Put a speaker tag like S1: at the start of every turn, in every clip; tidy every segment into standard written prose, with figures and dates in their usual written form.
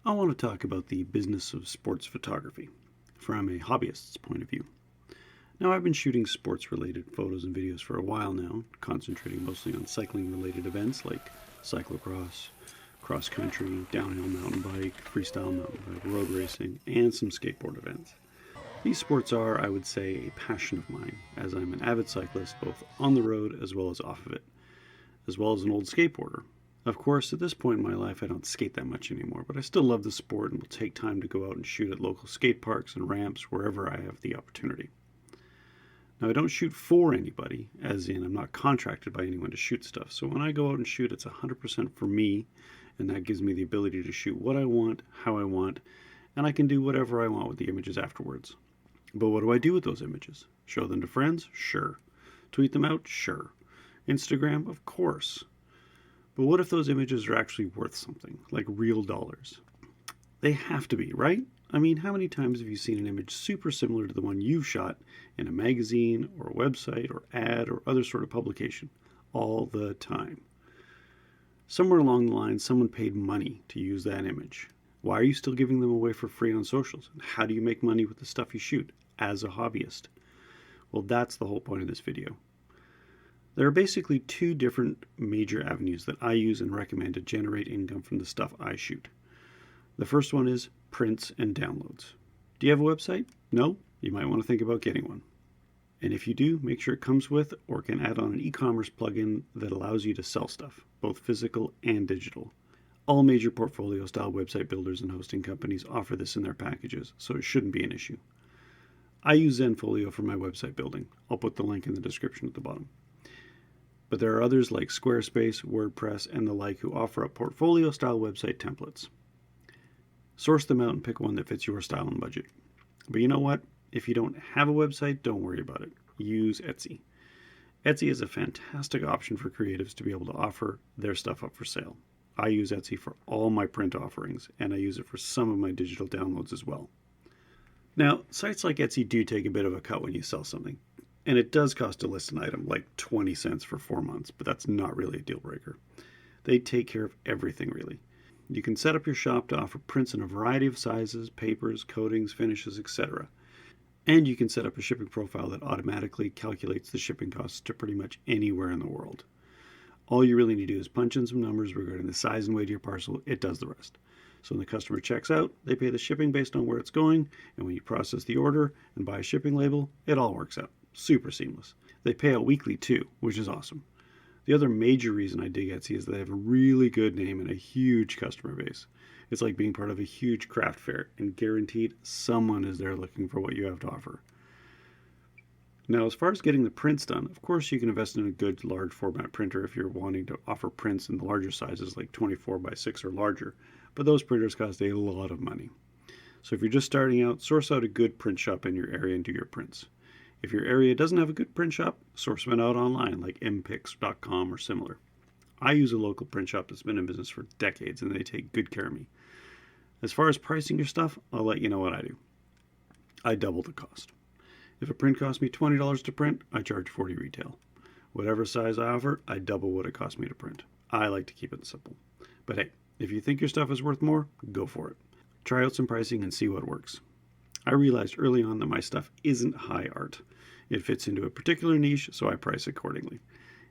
S1: I want to talk about the business of sports photography from a hobbyist's point of view. Now, I've been shooting sports related photos and videos for a while now, concentrating mostly on cycling related events like cyclocross, cross country, downhill mountain bike, freestyle mountain bike, road racing, and some skateboard events. These sports are, I would say, a passion of mine, as I'm an avid cyclist both on the road as well as off of it, as well as an old skateboarder. Of course, at this point in my life, I don't skate that much anymore, but I still love the sport and will take time to go out and shoot at local skate parks and ramps wherever I have the opportunity. Now, I don't shoot for anybody, as in I'm not contracted by anyone to shoot stuff, so when I go out and shoot, it's 100% for me, and that gives me the ability to shoot what I want, how I want, and I can do whatever I want with the images afterwards. But what do I do with those images? Show them to friends? Sure. Tweet them out? Sure. Instagram? Of course. But what if those images are actually worth something, like real dollars? They have to be, right? I mean, how many times have you seen an image super similar to the one you've shot in a magazine or a website or ad or other sort of publication? All the time. Somewhere along the line, someone paid money to use that image. Why are you still giving them away for free on socials? And how do you make money with the stuff you shoot as a hobbyist? Well, that's the whole point of this video. There are basically two different major avenues that I use and recommend to generate income from the stuff I shoot. The first one is prints and downloads. Do you have a website? No? You might want to think about getting one. And if you do, make sure it comes with or can add on an e-commerce plugin that allows you to sell stuff, both physical and digital. All major portfolio style website builders and hosting companies offer this in their packages, so it shouldn't be an issue. I use Zenfolio for my website building. I'll put the link in the description at the bottom. But there are others like Squarespace, WordPress, and the like who offer up portfolio-style website templates. Source them out and pick one that fits your style and budget. But you know what? If you don't have a website, don't worry about it. Use Etsy. Etsy is a fantastic option for creatives to be able to offer their stuff up for sale. I use Etsy for all my print offerings, and I use it for some of my digital downloads as well. Now, sites like Etsy do take a bit of a cut when you sell something. And it does cost to list an item, like 20 cents for 4 months, but that's not really a deal breaker. They take care of everything, really. You can set up your shop to offer prints in a variety of sizes, papers, coatings, finishes, etc. And you can set up a shipping profile that automatically calculates the shipping costs to pretty much anywhere in the world. All you really need to do is punch in some numbers regarding the size and weight of your parcel. It does the rest. So when the customer checks out, they pay the shipping based on where it's going, and when you process the order and buy a shipping label, it all works out. Super seamless. They pay out weekly too, which is awesome. The other major reason I dig Etsy is that they have a really good name and a huge customer base. It's like being part of a huge craft fair, and guaranteed someone is there looking for what you have to offer. Now, as far as getting the prints done, of course you can invest in a good large format printer if you're wanting to offer prints in the larger sizes like 24 by 6 or larger, but those printers cost a lot of money. So if you're just starting out, source out a good print shop in your area and do your prints. If your area doesn't have a good print shop, source one out online like mpix.com or similar. I use a local print shop that's been in business for decades and they take good care of me. As far as pricing your stuff, I'll let you know what I do. I double the cost. If a print costs me $20 to print, I charge $40 retail. Whatever size I offer, I double what it costs me to print. I like to keep it simple. But hey, if you think your stuff is worth more, go for it. Try out some pricing and see what works. I realized early on that my stuff isn't high art. It fits into a particular niche, so I price accordingly.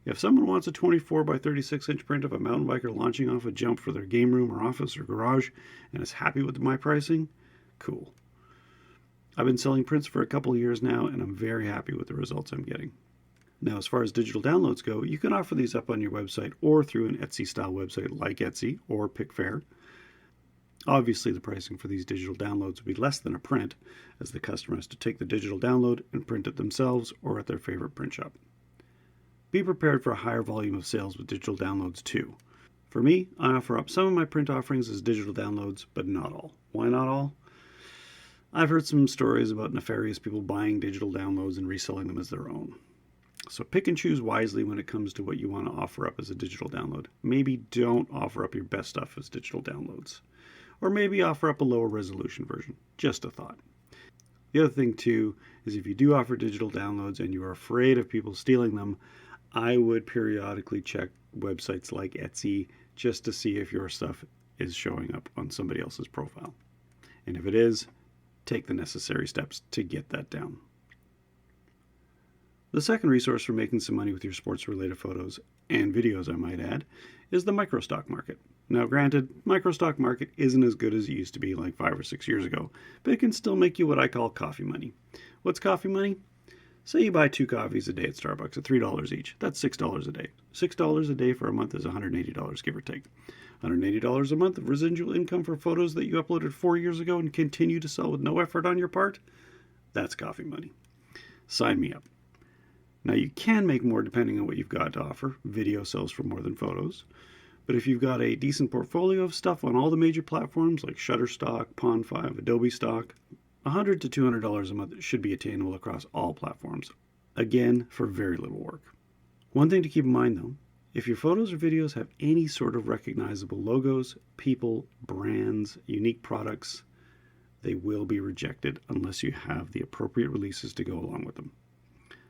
S1: If someone wants a 24 by 36 inch print of a mountain biker launching off a jump for their game room or office or garage and is happy with my pricing, cool. I've been selling prints for a couple of years now and I'm very happy with the results I'm getting. Now, as far as digital downloads go, you can offer these up on your website or through an Etsy style website like Etsy or Pickfair. Obviously, the pricing for these digital downloads would be less than a print, as the customer has to take the digital download and print it themselves or at their favorite print shop. Be prepared for a higher volume of sales with digital downloads too. For me, I offer up some of my print offerings as digital downloads, but not all. Why not all? I've heard some stories about nefarious people buying digital downloads and reselling them as their own. So pick and choose wisely when it comes to what you want to offer up as a digital download. Maybe don't offer up your best stuff as digital downloads. Or maybe offer up a lower resolution version. Just a thought. The other thing too is if you do offer digital downloads and you are afraid of people stealing them, I would periodically check websites like Etsy just to see if your stuff is showing up on somebody else's profile. And if it is, take the necessary steps to get that down. The second resource for making some money with your sports-related photos and videos, I might add, is the microstock market. Now granted, microstock market isn't as good as it used to be like 5 or 6 years ago, but it can still make you what I call coffee money. What's coffee money? Say you buy 2 coffees a day at Starbucks at $3 each. That's $6 a day. $6 a day for a month is $180, give or take. $180 a month of residual income for photos that you uploaded 4 years ago and continue to sell with no effort on your part? That's coffee money. Sign me up. Now you can make more depending on what you've got to offer. Video sells for more than photos. But if you've got a decent portfolio of stuff on all the major platforms like Shutterstock, Pond5, Adobe Stock, $100 to $200 a month should be attainable across all platforms. Again, for very little work. One thing to keep in mind though, if your photos or videos have any sort of recognizable logos, people, brands, unique products, they will be rejected unless you have the appropriate releases to go along with them.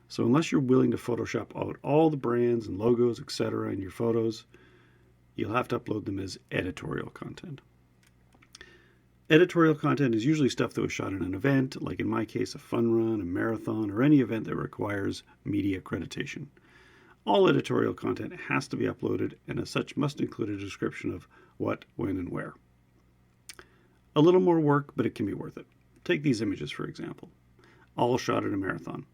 S1: So unless you're willing to Photoshop out all the brands and logos, etc. in your photos, you'll have to upload them as editorial content. Editorial content is usually stuff that was shot in an event, like in my case a fun run, a marathon, or any event that requires media accreditation. All editorial content has to be uploaded and as such must include a description of what, when, and where. A little more work, but it can be worth it. Take these images for example, all shot at a marathon.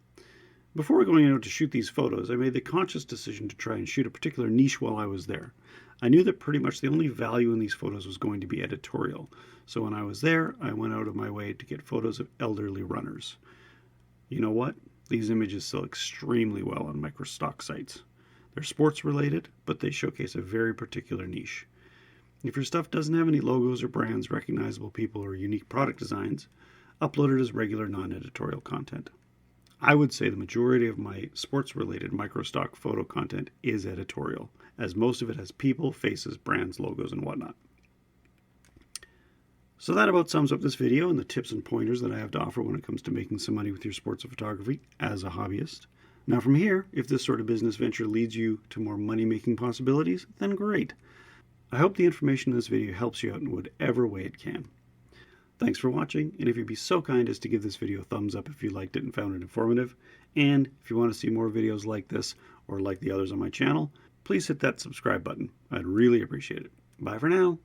S1: Before going out to shoot these photos, I made the conscious decision to try and shoot a particular niche while I was there. I knew that pretty much the only value in these photos was going to be editorial. So when I was there, I went out of my way to get photos of elderly runners. You know what? These images sell extremely well on microstock sites. They're sports related, but they showcase a very particular niche. If your stuff doesn't have any logos or brands, recognizable people, or unique product designs, upload it as regular non-editorial content. I would say the majority of my sports-related microstock photo content is editorial, as most of it has people, faces, brands, logos, and whatnot. So that about sums up this video and the tips and pointers that I have to offer when it comes to making some money with your sports photography as a hobbyist. Now from here, if this sort of business venture leads you to more money-making possibilities, then great. I hope the information in this video helps you out in whatever way it can. Thanks for watching, and if you'd be so kind as to give this video a thumbs up if you liked it and found it informative, and if you want to see more videos like this or like the others on my channel, please hit that subscribe button. I'd really appreciate it. Bye for now.